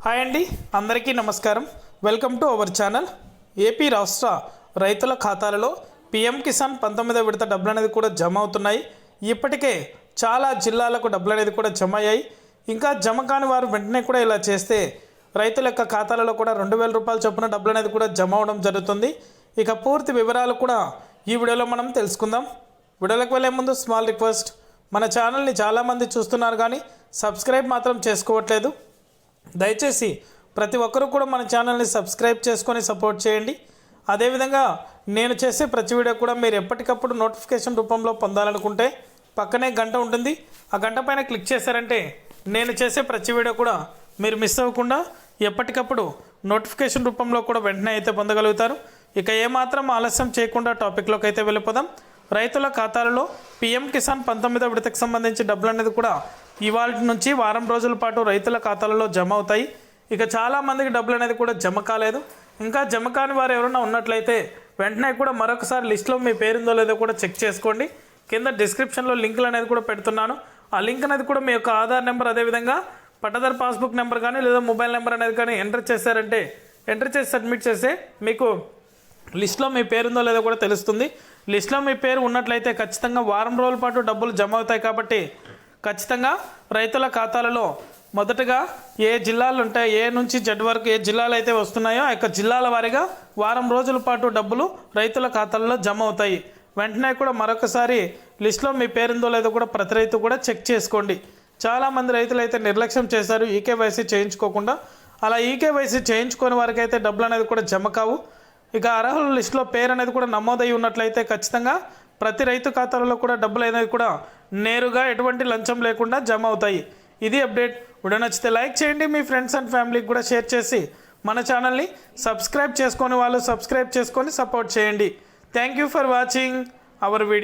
Hi అండి, అందరికీ నమస్కారం. Welcome to our channel. AP రాష్ట్ర రైతుల ఖాతాలలో పిఎం కిసాన్ 19వ విడత డబ్బులు అనేది కూడా జమ అవుతున్నాయి. ఇప్పటికే చాలా జిల్లాలకు డబ్బులు అనేది కూడా జమ అయ్యాయి. ఇంకా జమ కాని వారు వెంటనే కూడా ఇలా చేస్తే రైతుల యొక్క ఖాతాలలో కూడా 2000 రూపాయల చొప్పున డబ్బులు అనేది కూడా జమ అవడం జరుగుతుంది. ఇక పూర్తి వివరాలు కూడా ఈ వీడియోలో మనం తెలుసుకుందాం. వీడియోలకు వెళ్ళే ముందు స్మాల్ రిక్వెస్ట్, మన ఛానల్ని చాలామంది చూస్తున్నారు కానీ సబ్స్క్రైబ్ మాత్రం చేసుకోవట్లేదు. దయచేసి ప్రతి ఒక్కరూ కూడా మన ఛానల్ని సబ్స్క్రైబ్ చేసుకొని సపోర్ట్ చేయండి. అదేవిధంగా నేను చేసే ప్రతి వీడియో కూడా మీరు ఎప్పటికప్పుడు నోటిఫికేషన్ రూపంలో పొందాలనుకుంటే పక్కనే గంట ఉంటుంది. ఆ గంట పైన క్లిక్ చేశారంటే నేను చేసే ప్రతి వీడియో కూడా మీరు మిస్ అవ్వకుండా ఎప్పటికప్పుడు నోటిఫికేషన్ రూపంలో కూడా వెంటనే అయితే పొందగలుగుతారు. ఇక ఏమాత్రం ఆలస్యం చేయకుండా టాపిక్లోకి అయితే వెళ్ళిపోదాం. రైతుల ఖాతాలలో పిఎం కిసాన్ 19వ విడతకు సంబంధించి డబ్బులు అనేది కూడా ఇవాళ నుంచి వారం రోజుల పాటు రైతుల ఖాతాలలో జమ అవుతాయి. ఇక చాలామందికి డబ్బులు అనేది కూడా జమ కాలేదు. ఇంకా జమ కాని వారు ఎవరైనా ఉన్నట్లయితే వెంటనే కూడా మరొకసారి లిస్టులో మీ పేరుందో లేదో కూడా చెక్ చేసుకోండి. కింద డిస్క్రిప్షన్లో లింకులు అనేది కూడా పెడుతున్నాను. ఆ లింక్ అనేది కూడా మీ యొక్క ఆధార్ నెంబర్, అదేవిధంగా పట్టదారు పాస్బుక్ నెంబర్ కానీ లేదా మొబైల్ నెంబర్ అనేది కానీ ఎంటర్ చేసి సబ్మిట్ చేస్తే మీకు లిస్ట్లో మీ పేరుందో లేదో కూడా తెలుస్తుంది. లిస్ట్లో మీ పేరు ఉన్నట్లయితే ఖచ్చితంగా వారం రోజుల పాటు డబ్బులు జమ అవుతాయి. కాబట్టి ఖచ్చితంగా రైతుల ఖాతాలలో మొదటగా ఏ జిల్లాలు ఉంటాయి, ఏ నుంచి జెడ్ వరకు ఏ జిల్లాలు అయితే వస్తున్నాయో ఆ యొక్క జిల్లాల వారీగా వారం రోజుల పాటు డబ్బులు రైతుల ఖాతాలలో జమ అవుతాయి. వెంటనే కూడా మరొకసారి లిస్టులో మీ పేరుందో లేదో కూడా ప్రతి రైతు కూడా చెక్ చేసుకోండి. చాలామంది రైతులు అయితే నిర్లక్ష్యం చేశారు ఈకేవైసీ చేయించుకోకుండా. అలా ఈకేవైసీ చేయించుకోని వారికి అయితే డబ్బులు అనేది కూడా జమ కావు. ఇక అర్హుల లిస్టులో పేరు అనేది కూడా నమోదై ఉన్నట్లయితే ఖచ్చితంగా ప్రతి రైతు ఖాతాలలో కూడా డబ్బులు అనేది కూడా నేరుగా ఎటువంటి లంచం లేకుండా జమ అవుతాయి. ఇది అప్డేట్. వీడియో నచ్చితే లైక్ చేయండి, మీ ఫ్రెండ్స్ అండ్ ఫ్యామిలీకి కూడా షేర్ చేసి మన ఛానల్ని సబ్స్క్రైబ్ చేసుకొని వాళ్ళు సబ్స్క్రైబ్ చేసుకొని సపోర్ట్ చేయండి. Thank you for watching our video.